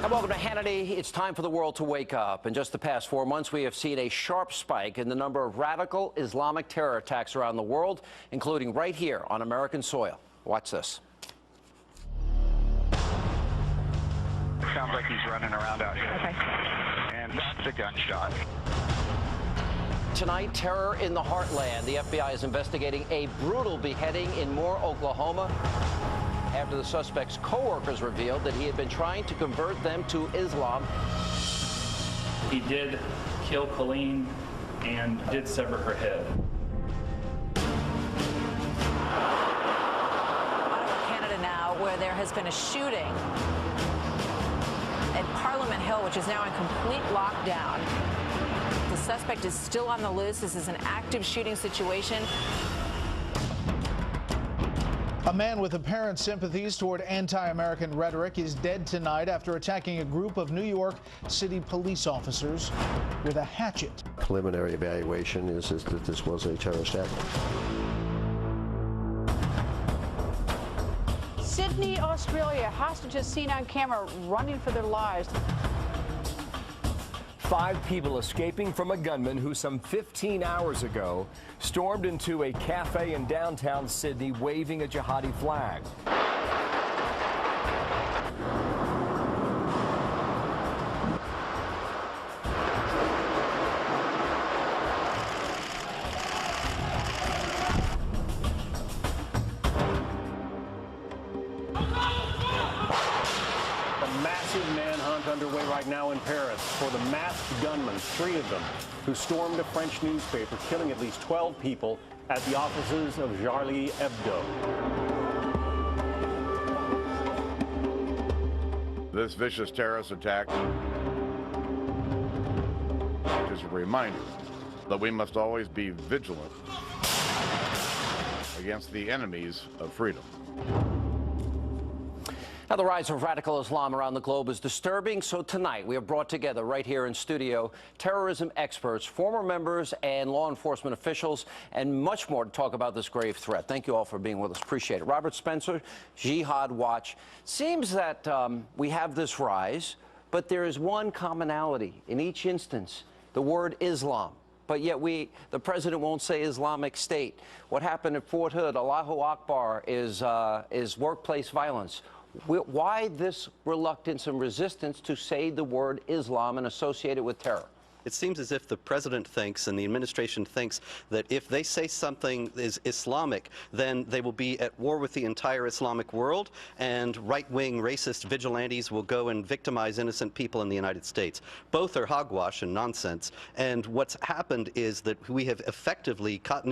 And welcome to Hannity. It's time for the world to wake up. In just the past 4 months, we have seen a sharp spike in the number of radical Islamic terror attacks around the world, including right here on American soil. Watch this. Sounds like he's running around out here. Okay. And that's a gunshot. Tonight, terror in the heartland. The FBI is investigating a brutal beheading in Moore, Oklahoma, after the suspect's co-workers revealed that he had been trying to convert them to Islam. He did kill Colleen and did sever her head. Ottawa, Canada now, where there has been a shooting at Parliament Hill, which is now in complete lockdown. The suspect is still on the loose. This is an active shooting situation. A man with apparent sympathies toward anti-American rhetoric is dead tonight after attacking a group of New York City police officers with a hatchet. Preliminary evaluation is that this was a terrorist act. Sydney, Australia, hostages seen on camera running for their lives. 5 people escaping from a gunman who some 15 hours ago stormed into a cafe in downtown Sydney waving a jihadi flag. Underway right now in Paris for the masked gunmen, 3 of them, who stormed a French newspaper, killing at least 12 people at the offices of Charlie Hebdo. This vicious terrorist attack is a reminder that we must always be vigilant against the enemies of freedom. Now, the rise of radical Islam around the globe is disturbing, so tonight we have brought together right here in studio terrorism experts, former members and law enforcement officials, and much more to talk about this grave threat. Thank you all for being with us. Appreciate it. Robert Spencer, Jihad Watch. Seems that we have this rise, but there is one commonality in each instance, the word Islam. But yet the president won't say Islamic State. What happened at Fort Hood, Allahu Akbar, is workplace violence. Why this reluctance and resistance to say the word Islam and associate it with terror? It seems as if the president thinks and the administration thinks that if they say something is Islamic, then they will be at war with the entire Islamic world, and right-wing racist vigilantes will go and victimize innocent people in the United States. Both are hogwash and nonsense, and what's happened is that we have effectively gotten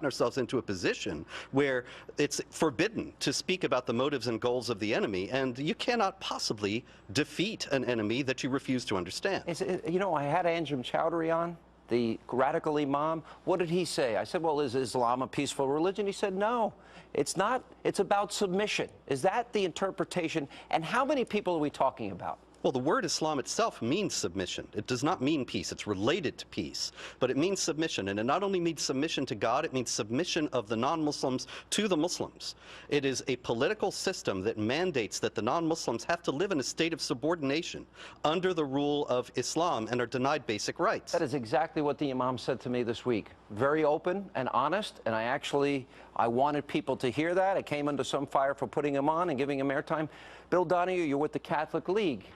ourselves into a position where it's forbidden to speak about the motives and goals of the enemy, and you cannot possibly defeat an enemy that you refuse to understand. You know, I had Anjem Chowdhury on, the radical imam. What did he say? I said, well, is Islam a peaceful religion? He said, no, it's not. It's about submission. Is that the interpretation? And how many people are we talking about? Well, the word Islam itself means submission. It does not mean peace. It's related to peace. But it means submission. And it not only means submission to God, it means submission of the non-Muslims to the Muslims. It is a political system that mandates that the non-Muslims have to live in a state of subordination under the rule of Islam and are denied basic rights. That is exactly what the imam said to me this week. Very open and honest, and I wanted people to hear that. I came under some fire for putting him on and giving him airtime. Bill Donahue, you're with the Catholic League.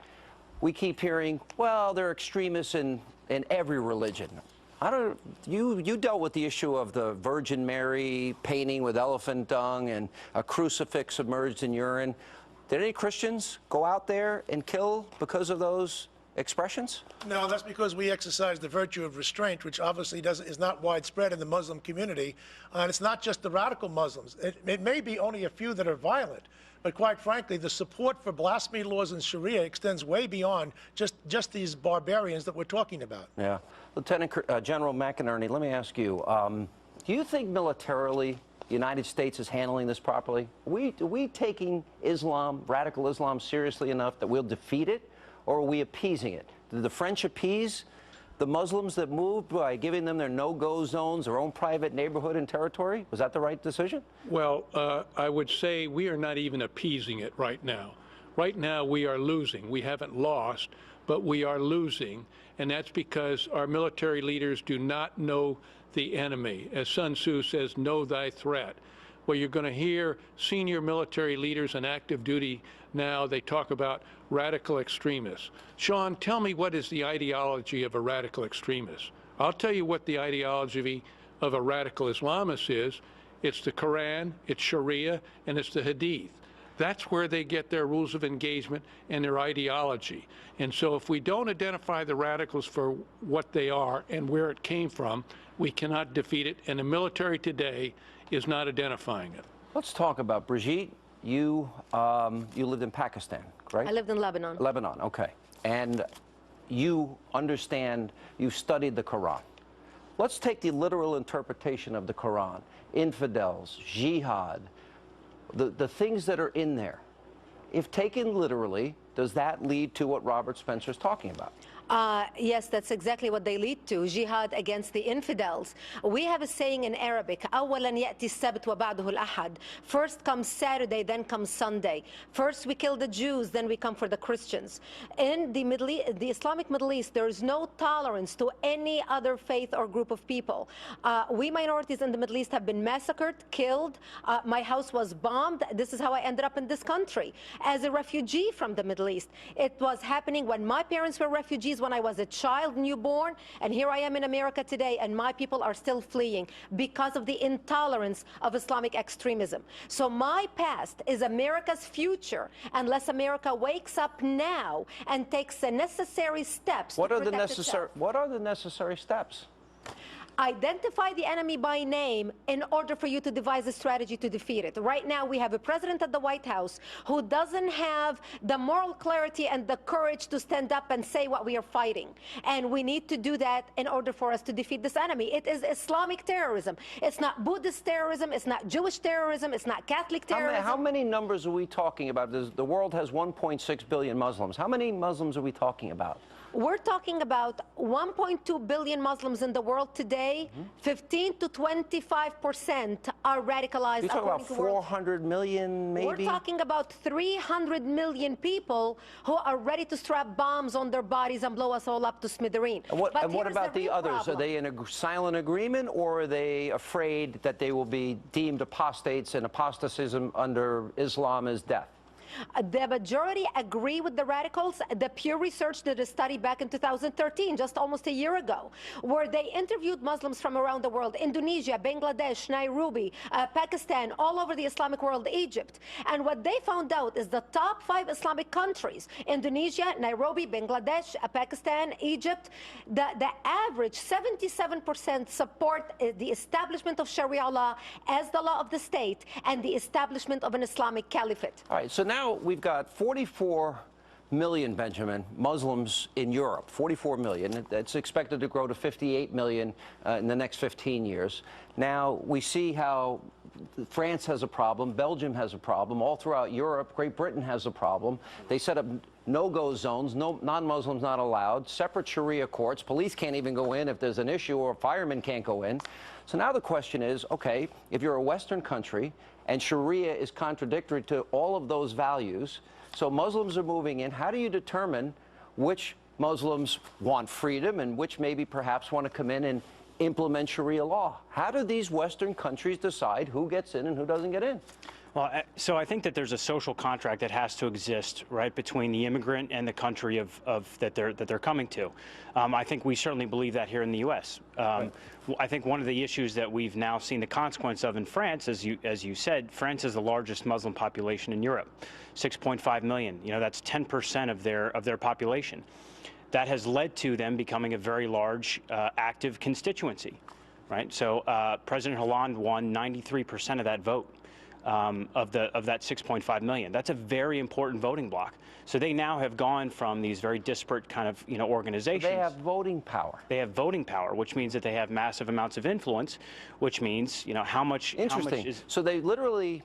We keep hearing, well, there are extremists in every religion. You dealt with the issue of the Virgin Mary painting with elephant dung and a crucifix submerged in urine. Did any Christians go out there and kill because of those expressions? No, that's because we exercise the virtue of restraint, which obviously is not widespread in the Muslim community. And it's not just the radical Muslims. It may be only a few that are violent, but quite frankly, the support for blasphemy laws in Sharia extends way beyond just these barbarians that we're talking about. Yeah. Lieutenant General McInerney, let me ask you, do you think militarily the United States is handling this properly? Are we taking Islam, radical Islam, seriously enough that we'll defeat it, or are we appeasing it? Did the French appease the Muslims that moved by giving them their no-go zones, their own private neighborhood and territory? Was that the right decision? Well, I would say we are not even appeasing it right now. Right now, we are losing. We haven't lost, but we are losing, and that's because our military leaders do not know the enemy. As Sun Tzu says, know thy threat. Well, you're going to hear senior military leaders on active duty now, they talk about radical extremists. Sean, tell me, what is the ideology of a radical extremist? I'll tell you what the ideology of a radical Islamist is. It's the Quran, it's Sharia, and it's the Hadith. That's where they get their rules of engagement and their ideology. And so if we don't identify the radicals for what they are and where it came from, we cannot defeat it. And the military today is not identifying it. Let's talk about, Brigitte, you lived in Pakistan, right? I lived in Lebanon. Lebanon, okay. And you understand, you studied the Quran. Let's take the literal interpretation of the Quran. Infidels, jihad, the things that are in there. If taken literally, does that lead to what Robert Spencer is talking about? Yes, that's exactly what they lead to, jihad against the infidels. We have a saying in Arabic, أولاً يأتي السبت وبعده الأحد. First comes Saturday, then comes Sunday. First we kill the Jews, then we come for the Christians. In the the Islamic Middle East, there is no tolerance to any other faith or group of people. We minorities in the Middle East have been massacred, killed. My house was bombed. This is how I ended up in this country, as a refugee from the Middle East. It was happening when my parents were refugees, when I was a child, newborn, and here I am in America today, and my people are still fleeing because of the intolerance of Islamic extremism. So my past is America's future unless America wakes up now and takes the necessary steps. What are the necessary steps? Identify the enemy by name in order for you to devise a strategy to defeat it. Right now, we have a president at the White House who doesn't have the moral clarity and the courage to stand up and say what we are fighting. And we need to do that in order for us to defeat this enemy. It is Islamic terrorism. It's not Buddhist terrorism. It's not Jewish terrorism. It's not Catholic terrorism. How many numbers are we talking about? The world has 1.6 billion Muslims. How many Muslims are we talking about? We're talking about 1.2 billion Muslims in the world today. 15 to 25% are radicalized. You're talking about 400 million, maybe? We're talking about 300 million people who are ready to strap bombs on their bodies and blow us all up to smithereen. And what about the others? Problem. Are they in a silent agreement, or are they afraid that they will be deemed apostates and apostatism under Islam is death? The majority agree with the radicals. The Pew Research did a study back in 2013, just almost a year ago, where they interviewed Muslims from around the world, Indonesia, Bangladesh, Nairobi, Pakistan, all over the Islamic world, Egypt. And what they found out is the top 5 Islamic countries, Indonesia, Nairobi, Bangladesh, Pakistan, Egypt, the average 77% support the establishment of Sharia law as the law of the state and the establishment of an Islamic caliphate. All right, so now we've got 44 million, Benjamin, Muslims in Europe, 44 million. It's expected to grow to 58 million in the next 15 years. Now, we see how France has a problem, Belgium has a problem, all throughout Europe, Great Britain has a problem. They set up no-go zones, non-Muslims not allowed, separate Sharia courts, police can't even go in if there's an issue, or firemen can't go in. So now the question is, okay, if you're a Western country and Sharia is contradictory to all of those values, so Muslims are moving in, how do you determine which Muslims want freedom and which maybe perhaps want to come in and implement Sharia law? How do these Western countries decide who gets in and who doesn't get in? Well, so I think that there's a social contract that has to exist, right, between the immigrant and the country that they're coming to. I think we certainly believe that here in the U.S. Right. I think one of the issues that we've now seen the consequence of in France, as you said, France is the largest Muslim population in Europe, 6.5 million. You know, that's 10% of their population. That has led to them becoming a very large active constituency, right? So President Hollande won 93% of that vote. Of that 6.5 million. That's a very important voting bloc. So they now have gone from these very disparate kind of organizations. So they have voting power. They have voting power, which means that they have massive amounts of influence, which means how much. Interesting. How much so they literally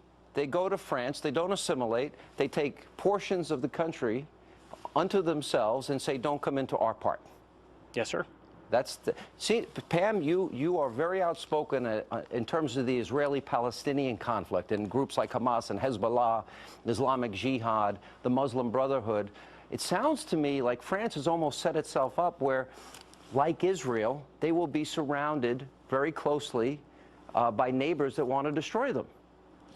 go to France. They don't assimilate. They take portions of the country unto themselves and say, "Don't come into our part." Yes, sir. See, Pam, you are very outspoken in terms of the Israeli-Palestinian conflict and groups like Hamas and Hezbollah, Islamic Jihad, the Muslim Brotherhood. It sounds to me like France has almost set itself up where, like Israel, they will be surrounded very closely by neighbors that want to destroy them.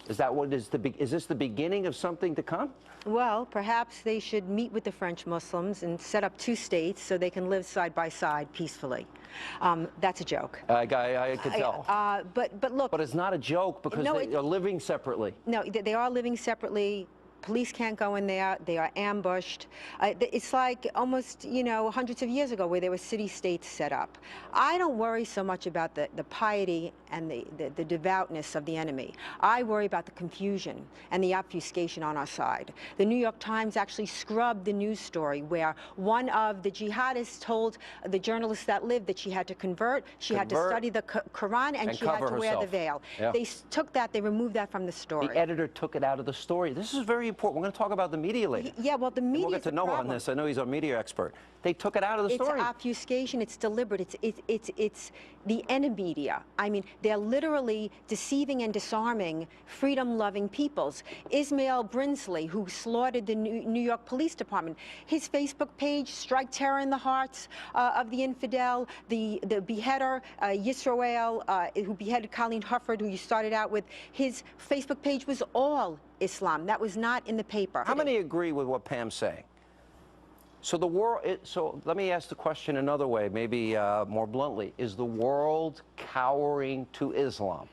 Is this the beginning of something to come? Well, perhaps they should meet with the French Muslims and set up 2 states so they can live side by side peacefully. That's a joke. I could tell. But look. But it's not a joke because they are living separately. No, they are living separately. Police can't go in there. They are ambushed. It's like almost, hundreds of years ago where there were city-states set up. I don't worry so much about the piety and the devoutness of the enemy. I worry about the confusion and the obfuscation on our side. The New York Times actually scrubbed the news story where one of the jihadists told the journalist that lived that she had to convert, she had to study the Quran, and she had to wear the veil. Yeah. They took that, they removed that from the story. The editor took it out of the story. This is very important. We're going to talk about the media later. Yeah, well, the media. We'll get to Noah on this. I know he's our media expert. They took it out of the story. It's obfuscation. It's deliberate. It's the enemy media. I mean, they're literally deceiving and disarming freedom-loving peoples. Ismail Brinsley, who slaughtered the New York Police Department, his Facebook page, Strike Terror in the Hearts of the Infidel, the beheader, Yisrael, who beheaded Colleen Hufford, who you started out with, his Facebook page was all Islam. That was not in the paper. How many agree with what Pam's saying? So the world. So let me ask the question another way, maybe more bluntly: is the world cowering to Islam?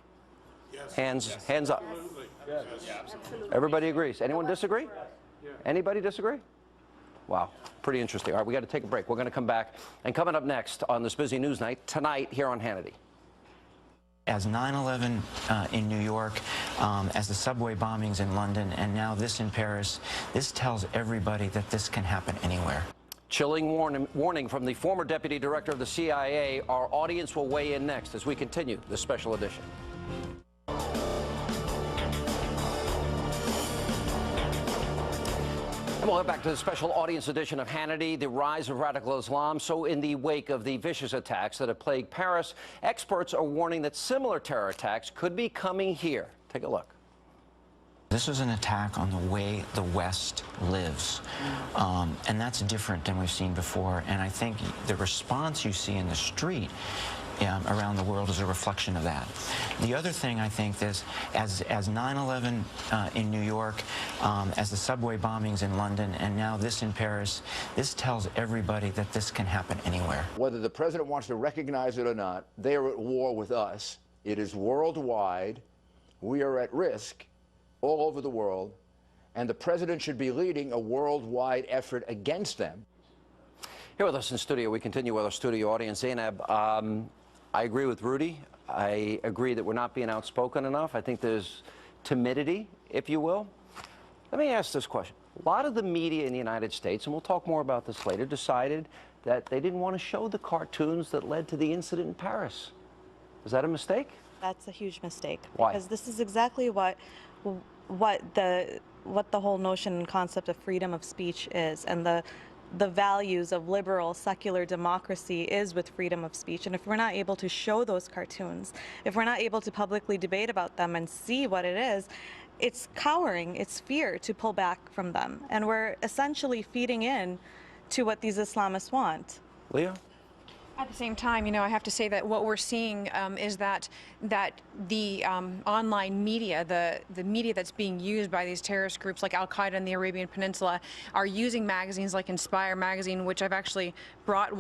Yes. Hands up. Absolutely. Yes. Yeah, absolutely. Everybody agrees. Anyone disagree? Anybody disagree? Wow, pretty interesting. All right, we got to take a break. We're going to come back, and coming up next on this busy news night tonight here on Hannity. As 9/11 in New York, as the subway bombings in London, and now this in Paris, this tells everybody that this can happen anywhere. Chilling warning from the former deputy director of the CIA. Our audience will weigh in next as we continue this special edition. And we'll head back to the special audience edition of Hannity, the rise of radical Islam. So in the wake of the vicious attacks that have plagued Paris, experts are warning that similar terror attacks could be coming here. Take a look. This was an attack on the way the West lives, and that's different than we've seen before. And I think the response you see in the street around the world is a reflection of that. The other thing I think is, as 9/11 in New York, as the subway bombings in London, and now this in Paris, this tells everybody that this can happen anywhere. Whether the president wants to recognize it or not, they are at war with us. It is worldwide. We are at risk all over the world, and the president should be leading a worldwide effort against them. Here with us in studio, we continue with our studio audience. Zainab, I agree with Rudy. I agree that we're not being outspoken enough. I think there's timidity, if you will. Let me ask this question. A lot of the media in the United States, and we'll talk more about this later, decided that they didn't want to show the cartoons that led to the incident in Paris. Is that a mistake? That's a huge mistake. Why? Because this is exactly what the whole notion and concept of freedom of speech is, and the values of liberal, secular democracy is with freedom of speech. And if we're not able to show those cartoons, if we're not able to publicly debate about them and see what it is, it's cowering, it's fear to pull back from them. And we're essentially feeding in to what these Islamists want. Leah? At the same time, I have to say that what we're seeing is that the online media, the media that's being used by these terrorist groups like Al-Qaeda in the Arabian Peninsula, are using magazines like Inspire magazine, which I've actually brought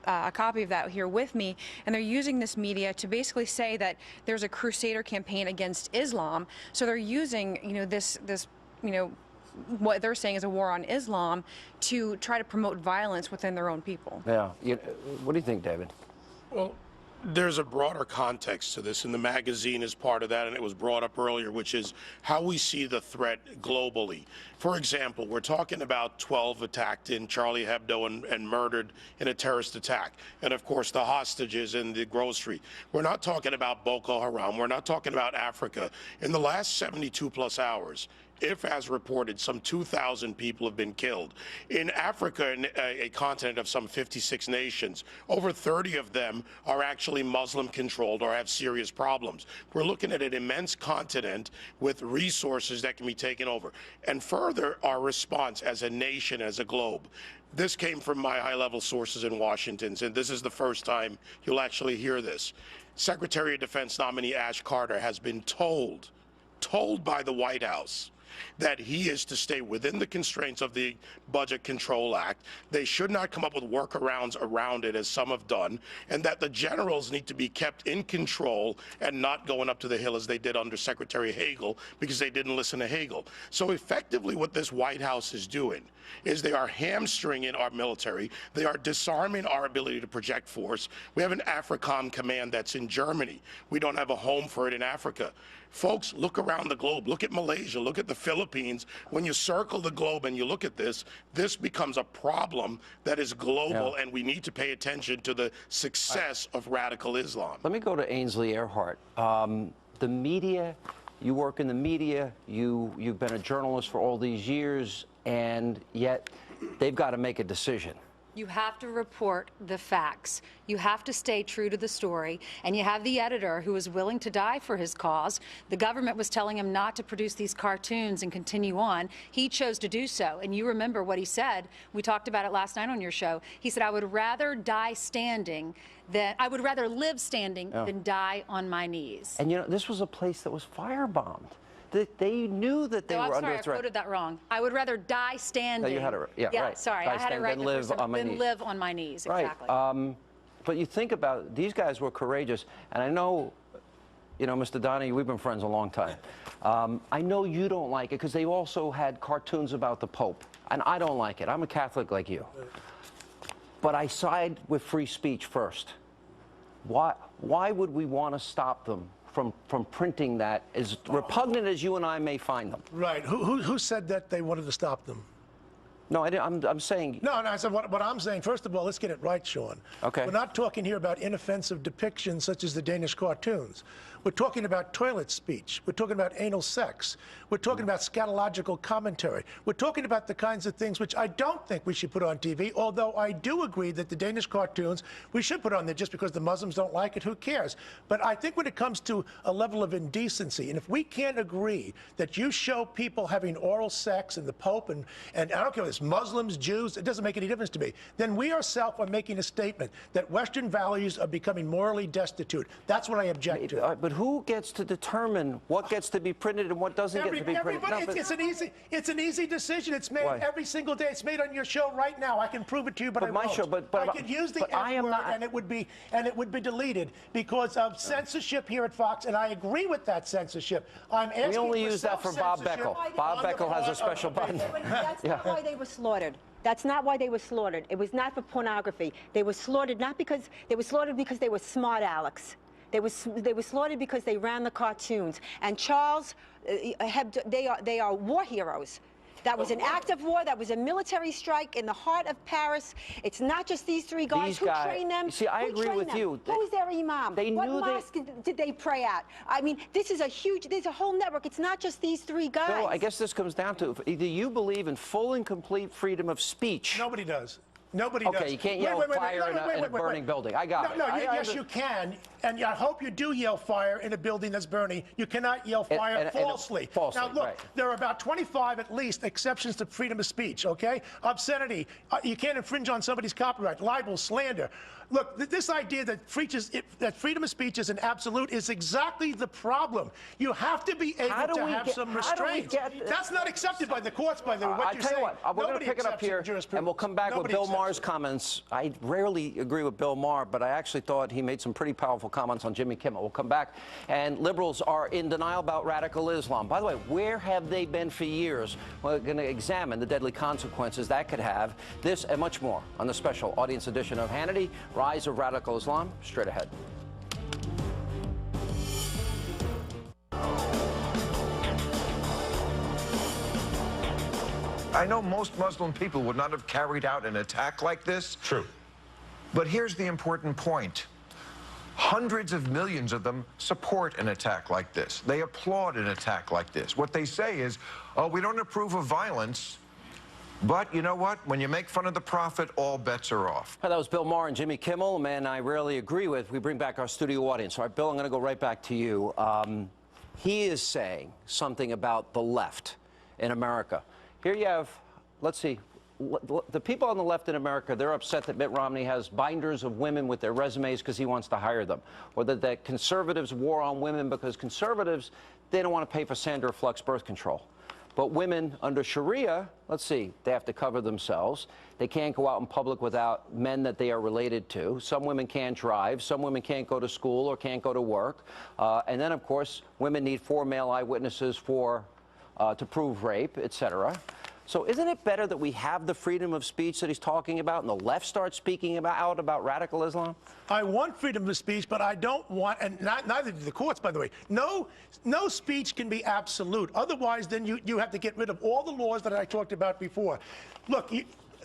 a copy of that here with me, and they're using this media to basically say that there's a crusader campaign against Islam. So they're using, this what they're saying is a war on Islam to try to promote violence within their own people. Yeah. What do you think, David? Well, there's a broader context to this, and the magazine is part of that, and it was brought up earlier, which is how we see the threat globally. For example, we're talking about 12 attacked in Charlie Hebdo and murdered in a terrorist attack, and of course the hostages in the grocery. We're not talking about Boko Haram. We're not talking about Africa. In the last 72 plus hours, if, as reported, some 2,000 people have been killed. In Africa, a continent of some 56 nations, over 30 of them are actually Muslim-controlled or have serious problems. We're looking at an immense continent with resources that can be taken over. And further, our response as a nation, as a globe. This came from my high-level sources in Washington, and this is the first time you'll actually hear this. Secretary of Defense nominee Ash Carter has been told by the White House that he is to stay within the constraints of the Budget Control Act. They should not come up with workarounds around it, as some have done, and that the generals need to be kept in control and not going up to the hill as they did under Secretary Hagel, because they didn't listen to Hagel. So effectively what this White House is doing is they are hamstringing our military. They are disarming our ability to project force. We have an AFRICOM command that's in Germany. We don't have a home for it in Africa. Folks, look around the globe. Look at Malaysia. Look at the Philippines. When you circle the globe and you look at this, this becomes a problem that is global, and we need to pay attention to the success of radical Islam. Let me go to Ainsley Earhart. The media, you work in the media, you've been a journalist for all these years, and yet they've got to make a decision. You have to report the facts. You have to stay true to the story. And you have the editor who is willing to die for his cause. The government was telling him not to produce these cartoons and continue on. He chose to do so. And you remember what he said. We talked about it last night on your show. He said, I would rather die standing than, I would rather live standing than die on my knees. And you know, this was a place that was firebombed. They knew that they were under threat. I quoted that wrong. I would rather die standing. No, you had it, right. Sorry, I had it right. Than live on my knees. Right. Exactly. But you think about it, these guys were courageous, and I know, you know, Mr. Donahue, we've been friends a long time. I know you don't like it because they also had cartoons about the Pope, and I don't like it. I'm a Catholic like you, but I side with free speech first. Why would we want to stop them from printing that, as repugnant as you and I may find them? Right. Who said that they wanted to stop them? No, I'm saying... No, I said what I'm saying, first of all, let's get it right, Sean. Okay. We're not talking here about inoffensive depictions such as the Danish cartoons. We're talking about toilet speech. We're talking about anal sex. We're talking about scatological commentary. We're talking about the kinds of things which I don't think we should put on TV, although I do agree that the Danish cartoons we should put on there just because the Muslims don't like it, who cares? But I think when it comes to a level of indecency, and if we can't agree that you show people having oral sex and the Pope, and I don't care if it's Muslims, Jews, it doesn't make any difference to me, then we ourselves are making a statement that Western values are becoming morally destitute. That's what I object to. But who gets to determine what gets to be printed and what doesn't get to be printed? No, it's an easy decision. It's made every single day. It's made on your show right now. I can prove it to you, but I won't. I could use the F word and it would be deleted because of censorship here at Fox, and I agree with that censorship. I'm asking we only use that for Bob Beckel. Bob Beckel has a special button. That's not why they were slaughtered. That's not why they were slaughtered. It was not for pornography. They were slaughtered not because they were slaughtered because they were smart Alex. They were slaughtered because they ran the cartoons. And Charles, they are war heroes. That was an act of war. That was a military strike in the heart of Paris. It's not just these three guys. Who trained them? See, I agree with you. Who was their imam? What mosque did they pray at? I mean, this is there's a whole network. It's not just these three guys. Well, I guess this comes down to either you believe in full and complete freedom of speech. Nobody does. Nobody does. Okay, you can't yell fire in a burning building. I got it. Yes, you can. And I hope you do yell fire in a building that's burning. You cannot yell fire falsely. Now, look, there are about 25 at least exceptions to freedom of speech, okay? Obscenity. You can't infringe on somebody's copyright. Libel, slander. Look, this idea that freedom of speech is an absolute is exactly the problem. You have to be able to have some restraint. That's not accepted by the courts, by the way. I tell you what, we're going to pick it up here, and we'll come back with Bill Maher's comments. I rarely agree with Bill Maher, but I actually thought he made some pretty powerful comments on Jimmy Kimmel. We'll come back. And liberals are in denial about radical Islam. By the way, where have they been for years? We're going to examine the deadly consequences that could have. This and much more on the special audience edition of Hannity, Rise of Radical Islam, straight ahead. I know most Muslim people would not have carried out an attack like this. True. But here's the important point. Hundreds of millions of them support an attack like this. They applaud an attack like this. What they say is, oh, we don't approve of violence, but you know what? When you make fun of the prophet, all bets are off. That was Bill Maher and Jimmy Kimmel, a man I rarely agree with. We bring back our studio audience. All right, Bill, I'm going to go right back to you. He is saying something about the left in America. Here you have, let's see, the people on the left in America, they're upset that Mitt Romney has binders of women with their resumes because he wants to hire them, or that conservatives war on women because conservatives, they don't want to pay for Sandra Fluck's birth control. But women under Sharia, let's see, they have to cover themselves. They can't go out in public without men that they are related to. Some women can't drive. Some women can't go to school or can't go to work. And then, of course, women need 4 male eyewitnesses to prove rape, etc. So isn't it better that we have the freedom of speech that he's talking about and the left starts speaking out about radical Islam? I want freedom of speech, but I don't want, and neither do the courts, by the way. No speech can be absolute. Otherwise, then you have to get rid of all the laws that I talked about before. Look,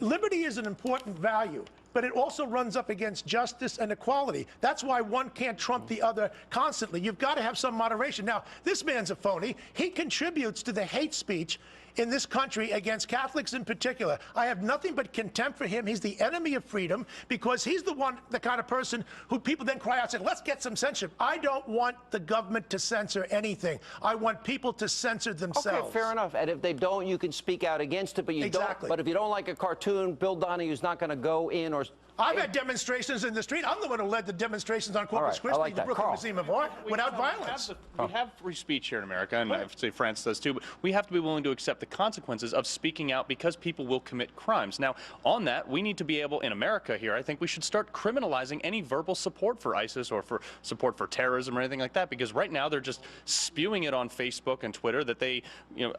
liberty is an important value, but it also runs up against justice and equality. That's why one can't trump the other constantly. You've got to have some moderation. Now, this man's a phony. He contributes to the hate speech in this country against Catholics in particular. I have nothing but contempt for him. He's the enemy of freedom because he's the kind of person who people then cry out and say, let's get some censorship. I don't want the government to censor anything. I want people to censor themselves. Okay, fair enough. And if they don't, you can speak out against it, but you don't. But if you don't like a cartoon, Bill Donahue's not going to go in or... I've had demonstrations in the street. I'm the one who led the demonstrations on Corpus Christi, the Brooklyn Museum of Art, without violence. We have free speech here in America, and I would say France does too, but we have to be willing to accept the consequences of speaking out because people will commit crimes. Now, on that, we need to be able, in America here, I think we should start criminalizing any verbal support for ISIS or for support for terrorism or anything like that, because right now they're just spewing it on Facebook and Twitter that they,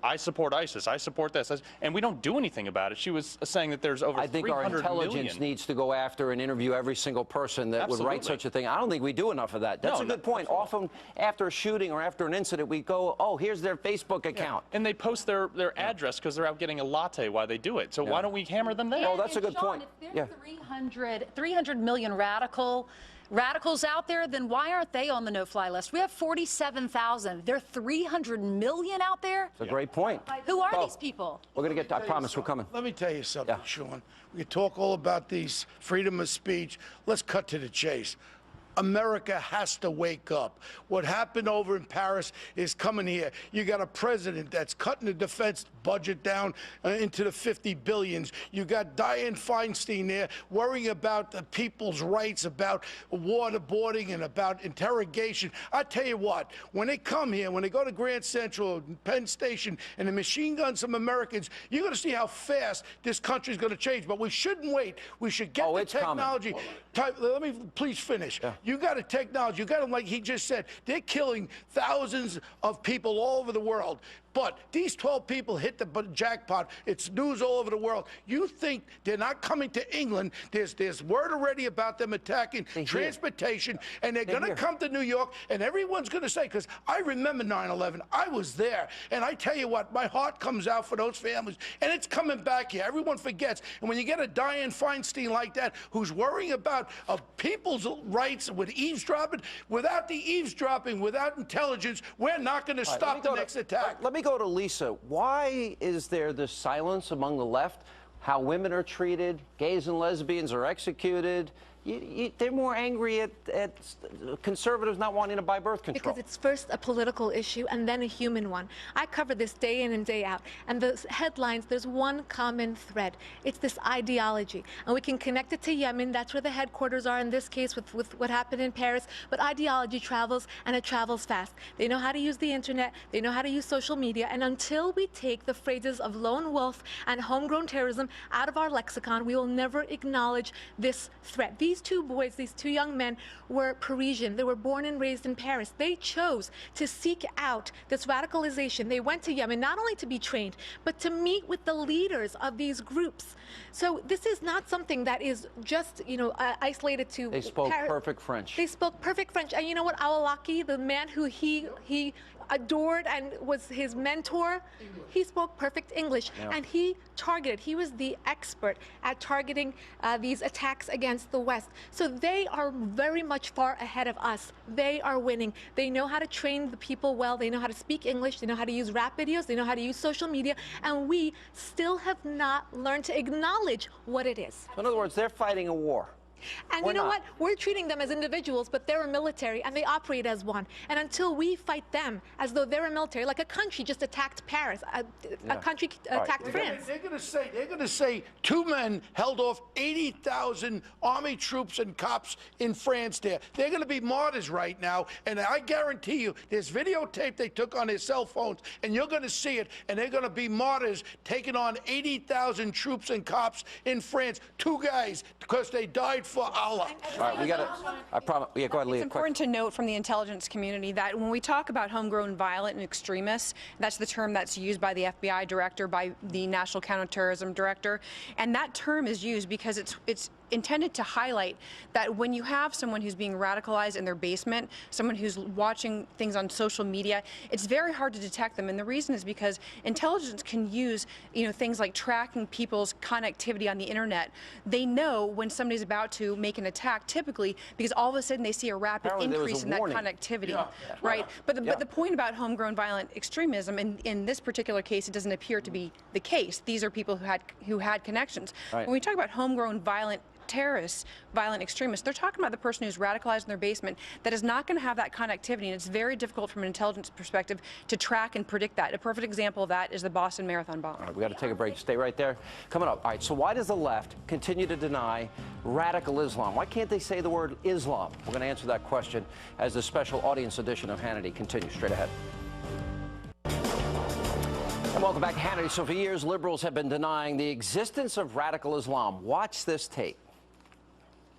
I support ISIS, I support this, and we don't do anything about it. She was saying that there's over 300 million. I think our intelligence needs to go after and interview every single person that would write such a thing. I don't think we do enough of that. That's a good point. Often after a shooting or after an incident, we go, oh, here's their Facebook account. And they post their address because they're out getting a latte while they do it. So why don't we hammer them there? Oh, that's a good point. If there's 300 million radicals out there, then why aren't they on the no-fly list? We have 47,000. There are 300 million out there? That's a great point. Who are these people? We're going to get, I promise we're coming. Let me tell you something, Sean. We talk all about these freedom of speech. Let's cut to the chase. America has to wake up. What happened over in Paris is coming here. You got a president that's cutting the defense budget down into the 50 billions. You got Dianne Feinstein there worrying about the people's rights, about waterboarding and about interrogation. I tell you what, when they come here, when they go to Grand Central, Penn Station, and they machine gun some Americans, you're going to see how fast this country is going to change. But we shouldn't wait. We should get the technology. Let me please finish. You got a technology. You got them, like he just said. They're killing thousands of people all over the world. But these 12 people hit the jackpot. It's news all over the world. You think they're not coming to England? There's word already about them attacking transportation, and they're going to come to New York, and everyone's going to say, because I remember 9/11. I was there, and I tell you what, my heart comes out for those families, and it's coming back here. Everyone forgets. And when you get a Dianne Feinstein like that, who's worrying about people's rights with eavesdropping, without the eavesdropping, without intelligence, we're not going to stop the next attack. Let me go to Lisa. Why is there this silence among the left? How women are treated, gays and lesbians are executed. They're more angry at conservatives not wanting to buy birth control. Because it's first a political issue and then a human one. I cover this day in and day out. And the headlines, there's one common thread. It's this ideology. And we can connect it to Yemen. That's where the headquarters are in this case with what happened in Paris. But ideology travels, and it travels fast. They know how to use the internet. They know how to use social media. And until we take the phrases of lone wolf and homegrown terrorism out of our lexicon, we will never acknowledge this threat. These two boys, these two young men, were Parisian. They were born and raised in Paris. They chose to seek out this radicalization. They went to Yemen not only to be trained, but to meet with the leaders of these groups. So this is not something that is just, isolated to Paris. They spoke perfect French. They spoke perfect French. And you know what? Awlaki, the man who he adored and was his mentor, he spoke perfect English. Yeah. And he was the expert at targeting these attacks against the West. So they are very much far ahead of us. They are winning. They know how to train the people well. They know how to speak English. They know how to use rap videos. They know how to use social media. And we still have not learned to acknowledge what it is. So in other words, they're fighting a war. And We're you know not. what? We're treating them as individuals, but they're a military, and they operate as one. And until we fight them as though they're a military, like a country just attacked Paris, a country attacked France. They're going to say 2 men held off 80,000 army troops and cops in France there. They're going to be martyrs right now, and I guarantee you there's videotape they took on their cell phones, and you're going to see it, and they're going to be martyrs taking on 80,000 troops and cops in France. 2 guys, because they died for Allah. All right, we got to, I promise, yeah, go ahead, Leah. It's important to note from the intelligence community that when we talk about homegrown violent and extremists, that's the term that's used by the FBI director, by the National Counterterrorism Director, and that term is used because it's intended to highlight that when you have someone who's being radicalized in their basement, someone who's watching things on social media, it's very hard to detect them. And the reason is because intelligence can use, things like tracking people's connectivity on the internet. They know when somebody's about to make an attack, typically, because all of a sudden they see a rapid increase in that connectivity, right? But the point about homegrown violent extremism, in this particular case, it doesn't appear to be the case. These are people who had connections. Right. When we talk about homegrown violent terrorists, violent extremists, they're talking about the person who's radicalized in their basement that is not going to have that connectivity, and it's very difficult from an intelligence perspective to track and predict that. A perfect example of that is the Boston Marathon bomb. All right, we got to take a break. Stay right there. Coming up. All right, so why does the left continue to deny radical Islam? Why can't they say the word Islam? We're going to answer that question as the special audience edition of Hannity continues straight ahead. And welcome back to Hannity. So for years, liberals have been denying the existence of radical Islam. Watch this tape.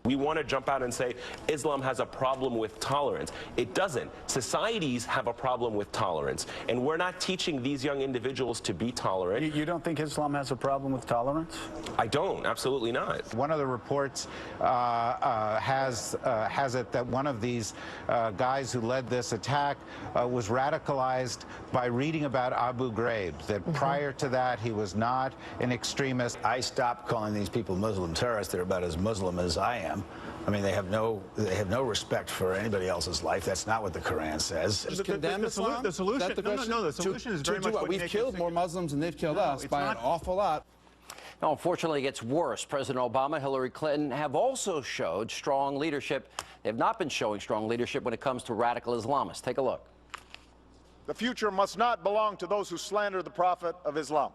We want to jump out and say Islam has a problem with tolerance. It doesn't. Societies have a problem with tolerance, and we're not teaching these young individuals to be tolerant. You don't think Islam has a problem with tolerance? I don't. Absolutely not. One of the reports has it that one of these guys who led this attack was radicalized by reading about Abu Ghraib, that prior to that he was not an extremist. I stopped calling these people Muslim terrorists. They're about as Muslim as I am. I mean, they have no respect for anybody else's life. That's not what the Quran says. The solution. The solution is very much what we've killed more Muslims than they've killed us by an awful lot. Now, unfortunately, it gets worse. President Obama, Hillary Clinton have also showed strong leadership. They have not been showing strong leadership when it comes to radical Islamists. Take a look. The future must not belong to those who slander the Prophet of Islam.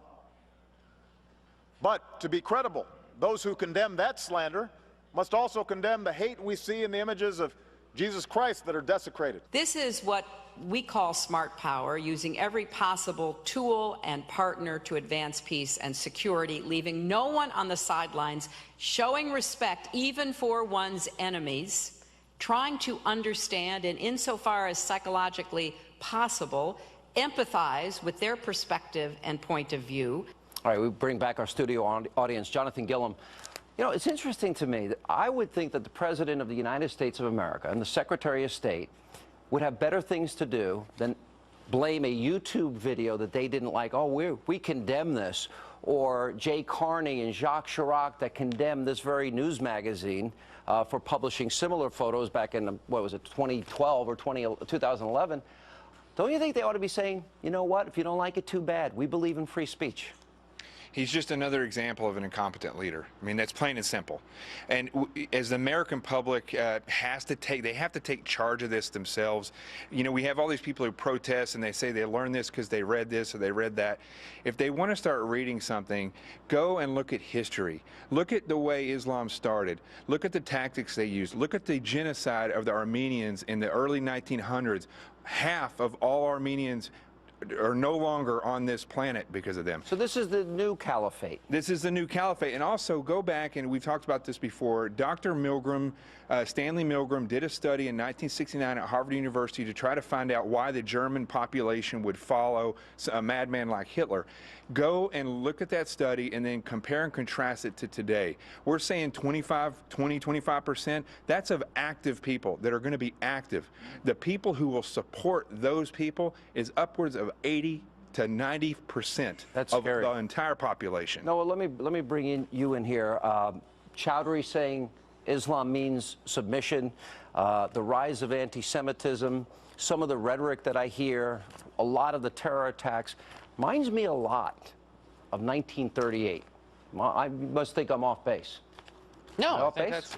But to be credible, those who condemn that slander must also condemn the hate we see in the images of Jesus Christ that are desecrated. This is what we call smart power, using every possible tool and partner to advance peace and security, leaving no one on the sidelines, showing respect even for one's enemies, trying to understand and, insofar as psychologically possible, empathize with their perspective and point of view. All right, we bring back our studio audience. Jonathan Gilliam. It's interesting to me that I would think that the President of the United States of America and the Secretary of State would have better things to do than blame a YouTube video that they didn't like. Oh, we condemn this. Or Jay Carney and Jacques Chirac that condemned this very news magazine for publishing similar photos back in, 2012 or 2011. Don't you think they ought to be saying, you know what, if you don't like it, too bad. We believe in free speech. He's just another example of an incompetent leader. I mean, that's plain and simple. And as the American public they have to take charge of this themselves. We have all these people who protest and they say they learned this because they read this or they read that. If they want to start reading something, go and look at history. Look at the way Islam started. Look at the tactics they used. Look at the genocide of the Armenians in the early 1900s. Half of all Armenians are no longer on this planet because of them. So this is the new caliphate. This is the new caliphate. And also go back, and we've talked about this before, Dr. Milgram, Stanley Milgram, did a study in 1969 at Harvard University to try to find out why the German population would follow a madman like Hitler. Go and look at that study and then compare and contrast it to today. We're saying 25%. That's of active people that are going to be active. The people who will support those people is upwards of 80 to 90% of the entire population. No, well, let me bring you in here. Chowdhury saying Islam means submission, the rise of anti-Semitism, some of the rhetoric that I hear, a lot of the terror attacks, reminds me a lot of 1938. I must think I'm off base. No,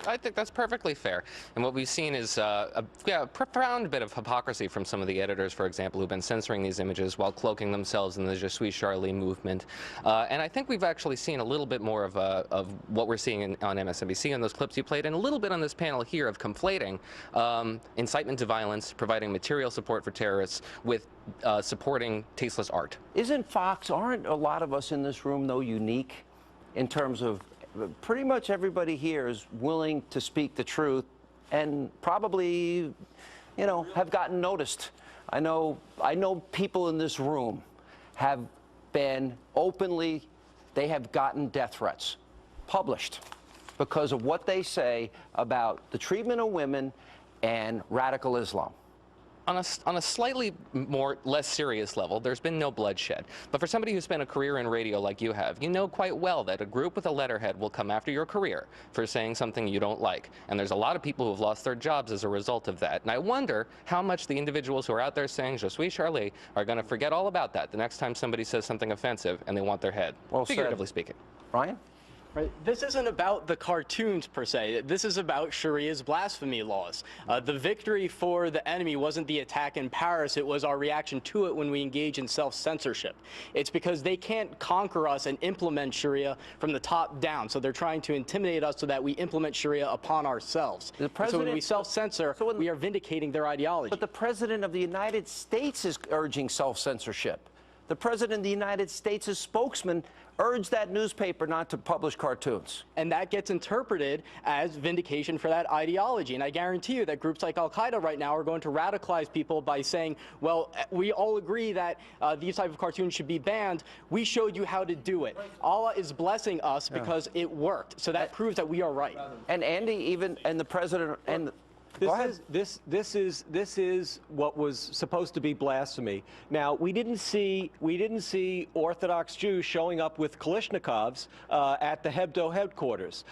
I think that's perfectly fair. And what we've seen is a profound bit of hypocrisy from some of the editors, for example, who've been censoring these images while cloaking themselves in the Je suis Charlie movement. And I think we've actually seen a little bit more of what we're seeing on MSNBC on those clips you played, and a little bit on this panel here of conflating incitement to violence, providing material support for terrorists, with supporting tasteless art. Aren't a lot of us in this room, though, unique in terms of pretty much everybody here is willing to speak the truth and probably, you know, have gotten noticed. I know people in this room have been openly, they have gotten death threats published because of what they say about the treatment of women and radical Islam. On a slightly less serious level, there's been no bloodshed. But for somebody who spent a career in radio like you have, you know quite well that a group with a letterhead will come after your career for saying something you don't like. And there's a lot of people who have lost their jobs as a result of that. And I wonder how much the individuals who are out there saying Je suis Charlie are going to forget all about that the next time somebody says something offensive and they want their head, figuratively speaking. Ryan? Right. This isn't about the cartoons, per se. This is about Sharia's blasphemy laws. The victory for the enemy wasn't the attack in Paris. It was our reaction to it when we engage in self-censorship. It's because they can't conquer us and implement Sharia from the top down. So they're trying to intimidate us so that we implement Sharia upon ourselves. So when we self-censor, we are vindicating their ideology. But the President of the United States is urging self-censorship. The President of the United States' spokesman urged that newspaper not to publish cartoons. And that gets interpreted as vindication for that ideology. And I guarantee you that groups like Al-Qaeda right now are going to radicalize people by saying, well, we all agree that these type of cartoons should be banned. We showed you how to do it. Allah is blessing us because it worked. So that proves that we are right. And Andy, and the President, and This is what was supposed to be blasphemy. Now, we didn't see Orthodox Jews showing up with Kalashnikovs at the Hebdo headquarters.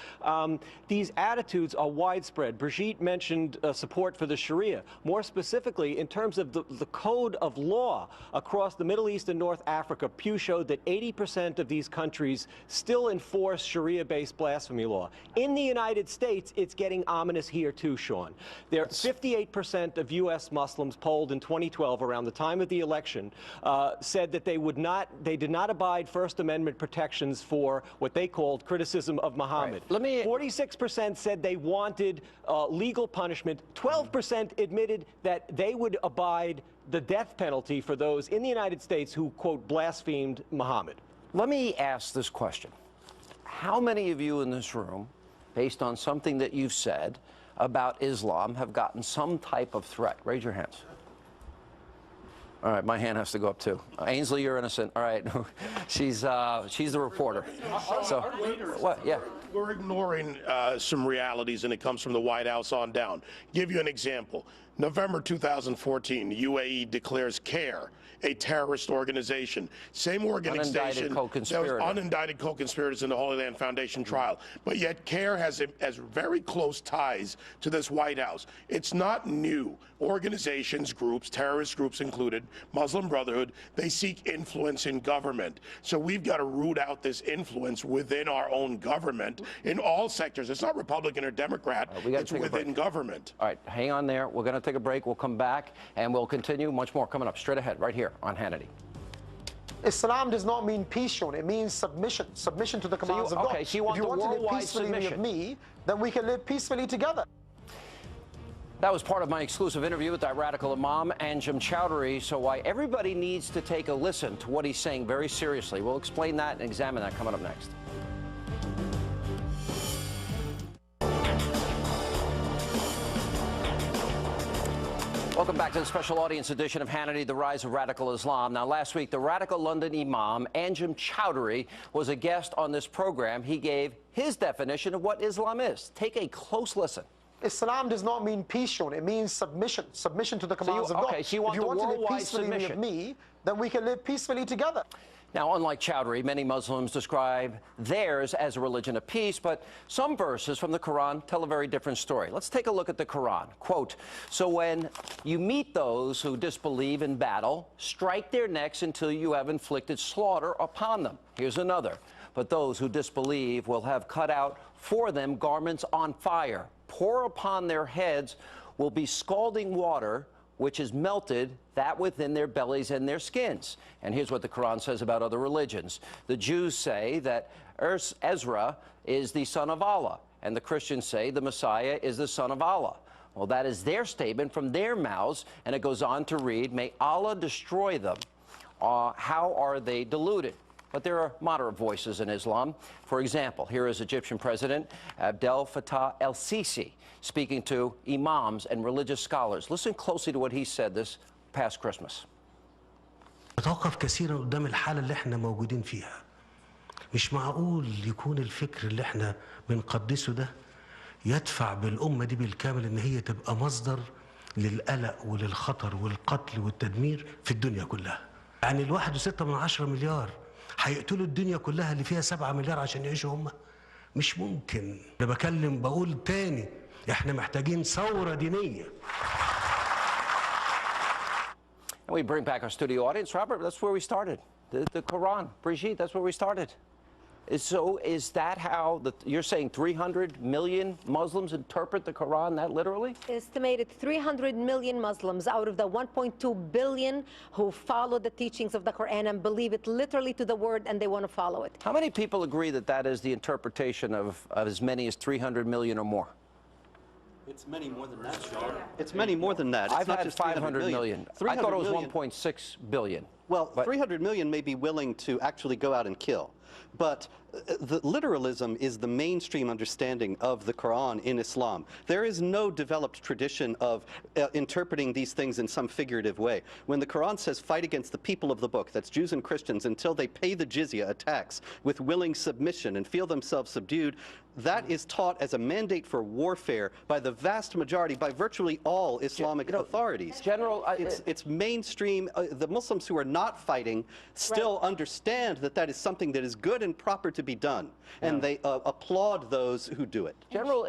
These attitudes are widespread. Brigitte mentioned support for the Sharia. More specifically, in terms of the code of law across the Middle East and North Africa, Pew showed that 80% of these countries still enforce Sharia-based blasphemy law. In the United States, it's getting ominous here too, Sean. There, 58% of U.S. Muslims polled in 2012, around the time of the election, said that they did not abide First Amendment protections for what they called criticism of Muhammad. 46% said they wanted legal punishment. 12% admitted that they would abide the death penalty for those in the United States who, quote, blasphemed Muhammad. Let me ask this question. How many of you in this room, based on something that you've said about Islam, have gotten some type of threat? Raise your hands. All right, my hand has to go up too. Ainsley, you're innocent. All right, she's the reporter. So, what? Yeah. We're ignoring some realities, and it comes from the White House on down. Give you an example. November 2014, the UAE declares CARE a terrorist organization. Same organization that was unindicted co-conspirators in the Holy Land Foundation trial. But yet CARE has very close ties to this White House. It's not new. Organizations, groups, terrorist groups included, Muslim Brotherhood, they seek influence in government. So we've got to root out this influence within our own government in all sectors. It's not Republican or Democrat. It's within government. All right, hang on there. We're going to take a break. We'll come back and we'll continue. Much more coming up straight ahead right here on Hannity. Islam does not mean peace, Sean. It means submission. Submission to the commands of God. Okay, so you want if you the want to live worldwide peacefully submission with me, then we can live peacefully together. That was part of my exclusive interview with that radical imam, Anjem Choudary. So why everybody needs to take a listen to what he's saying very seriously. We'll explain that and examine that coming up next. Welcome back to the special audience edition of Hannity, The Rise of Radical Islam. Now, last week, the radical London imam, Anjem Choudary, was a guest on this program. He gave his definition of what Islam is. Take a close listen. Islam does not mean peace, Sean. It means submission. Submission to the commands of God. Okay, so you want if you the want to live worldwide peacefully submission with me, then we can live peacefully together. Now, unlike Choudary, many Muslims describe theirs as a religion of peace, but some verses from the Quran tell a very different story. Let's take a look at the Quran. Quote, "So when you meet those who disbelieve in battle, strike their necks until you have inflicted slaughter upon them." Here's another. "But those who disbelieve will have cut out for them garments on fire. Pour upon their heads will be scalding water, which is melted that within their bellies and their skins." And here's what the Quran says about other religions. The Jews say that Ezra is the son of Allah, and the Christians say the Messiah is the son of Allah. Well, that is their statement from their mouths, and it goes on to read, "May Allah destroy them. How are they deluded?" But there are moderate voices in Islam. For example, here is Egyptian President Abdel Fattah el-Sisi speaking to imams and religious scholars. Listen closely to what he said this past Christmas. نتوقف كثيرا قدام الحالة اللي احنا موجودين فيها. مش معقول يكون الفكر اللي احنا بنقدسه ده يدفع بالأمة دي بالكامل إن هي تبقى مصدر للقلق وللخطر والقتل والتدمير في الدنيا كلها. يعني ال1.6 مليار هيقتلوا الدنيا كلها اللي فيها 7 مليار عشان يعيشوا هم؟ مش ممكن. أنا بقول تاني احنا محتاجين ثورة دينية. And we bring back our studio audience. Robert, that's where we started. The Quran. Brigitte, that's where we started. So is that how you're saying 300 million Muslims interpret the Quran that literally? Estimated 300 million Muslims out of the 1.2 billion who follow the teachings of the Quran and believe it literally to the word, and they want to follow it. How many people agree that that is the interpretation of as many as 300 million or more? It's many more than that, Sean. It's many more than that. It's I've not had just 500 million. I thought it was 1.6 billion. Well, 300 million may be willing to actually go out and kill. But the literalism is the mainstream understanding of the Quran in Islam. There is no developed tradition of interpreting these things in some figurative way. When the Quran says fight against the people of the book, that's Jews and Christians, until they pay the jizya, a tax, with willing submission and feel themselves subdued, that is taught as a mandate for warfare by the vast majority, by virtually all Islamic authorities. It's mainstream. The Muslims who are not fighting still understand that that is something that is good and proper to be done, and they applaud those who do it. General,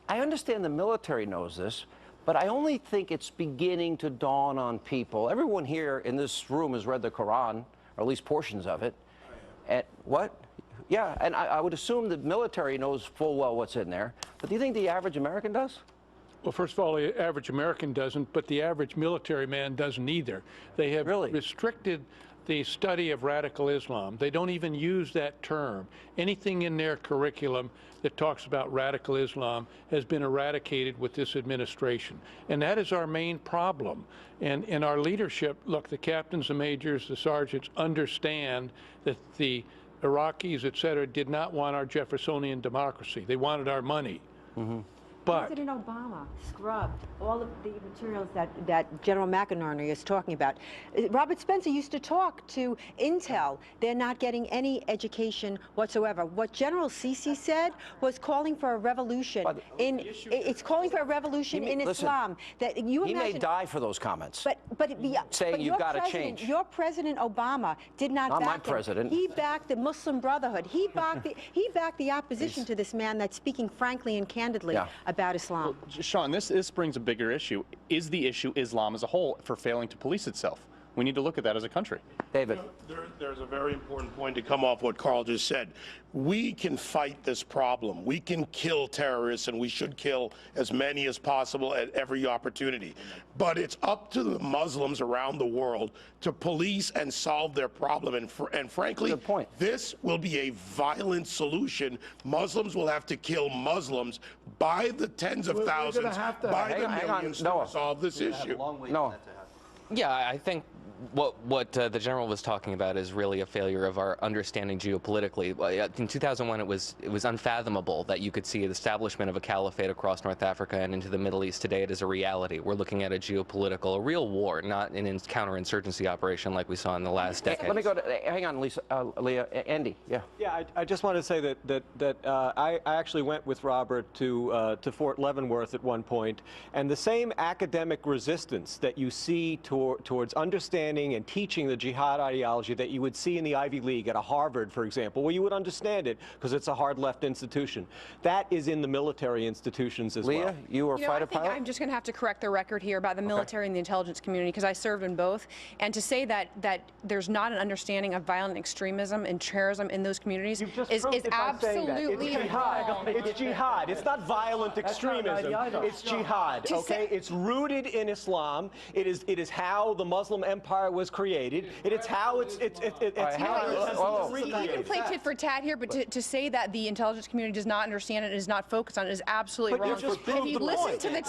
I understand the military knows this, but I only think it's beginning to dawn on people. Everyone here in this room has read the Quran, or at least portions of it. And what? Yeah, and I would assume the military knows full well what's in there. But do you think the average American does? Well, first of all, the average American doesn't, but the average military man doesn't either. They have restricted the study of radical Islam. They don't even use that term. Anything in their curriculum that talks about radical Islam has been eradicated with this administration. And that is our main problem. And in our leadership, look, the captains, the majors, the sergeants understand that the Iraqis, et cetera, did not want our Jeffersonian democracy. They wanted our money. But President Obama scrubbed all of the materials that General McInerney is talking about. Robert Spencer used to talk to Intel. They're not getting any education whatsoever. What General Sisi said was calling for a revolution it's calling for a revolution in Islam. That you he imagine, may die for those comments. But you've got to change. Your President Obama did not Not back my him. president. He backed the Muslim Brotherhood. He backed the opposition to this man that's speaking frankly and candidly about Islam. Well, Sean, this brings a bigger issue. Is the issue Islam as a whole for failing to police itself? We need to look at that as a country. David. There's a very important point to come off what Carl just said. We can fight this problem. We can kill terrorists, and we should kill as many as possible at every opportunity. But it's up to the Muslims around the world to police and solve their problem. And frankly, this will be a violent solution. Muslims will have to kill Muslims, by the tens of thousands, by the hang on, millions to Noah. resolve this issue. No. Yeah, I think what the general was talking about is really a failure of our understanding geopolitically. In 2001, it was unfathomable that you could see the establishment of a caliphate across North Africa and into the Middle East. Today, it is a reality. We're looking at a geopolitical, a real war, not an counterinsurgency operation like we saw in the last decade. Let me go to, hang on, Leah, Andy, yeah. Yeah, I just want to say that I actually went with Robert to Fort Leavenworth at one point, and the same academic resistance that you see towards understanding and teaching the jihad ideology that you would see in the Ivy League at a Harvard, for example, where you would understand it because it's a hard left institution. That is in the military institutions as well. Leah, you were fighter pilot? I'm just going to have to correct the record here about the military and the intelligence community because I served in both. And to say that there's not an understanding of violent extremism and terrorism in those communities is absolutely wrong. It's jihad. It's not violent extremism. It's jihad. Okay, it's rooted in Islam. It is how the Muslim Empire was created. It's how it's how you can play tit for tat here, but to say that the intelligence community does not understand it and is not focused on it is absolutely wrong. If you listen to the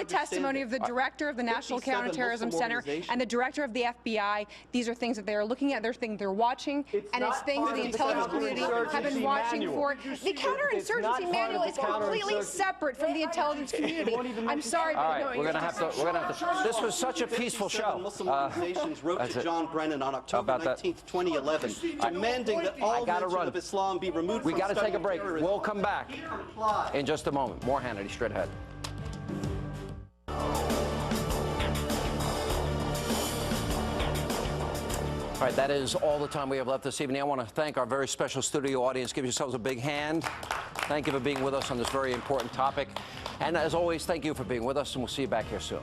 testimony, of the director of the National Counterterrorism Center and the director of the FBI, these are things that they are looking at. They're watching, and it's things that the intelligence community have been watching for. The counterinsurgency manual is completely separate from the intelligence community. I'm sorry, but no, we're gonna have to. This was such a peaceful show. Muslim organizations wrote to John Brennan on October 19th, 2011, demanding that all mention of Islam be removed from We got to take a break. We'll come back in just a moment. More Hannity straight ahead. All right, that is all the time we have left this evening. I want to thank our very special studio audience. Give yourselves a big hand. Thank you for being with us on this very important topic. And as always, thank you for being with us, and we'll see you back here soon.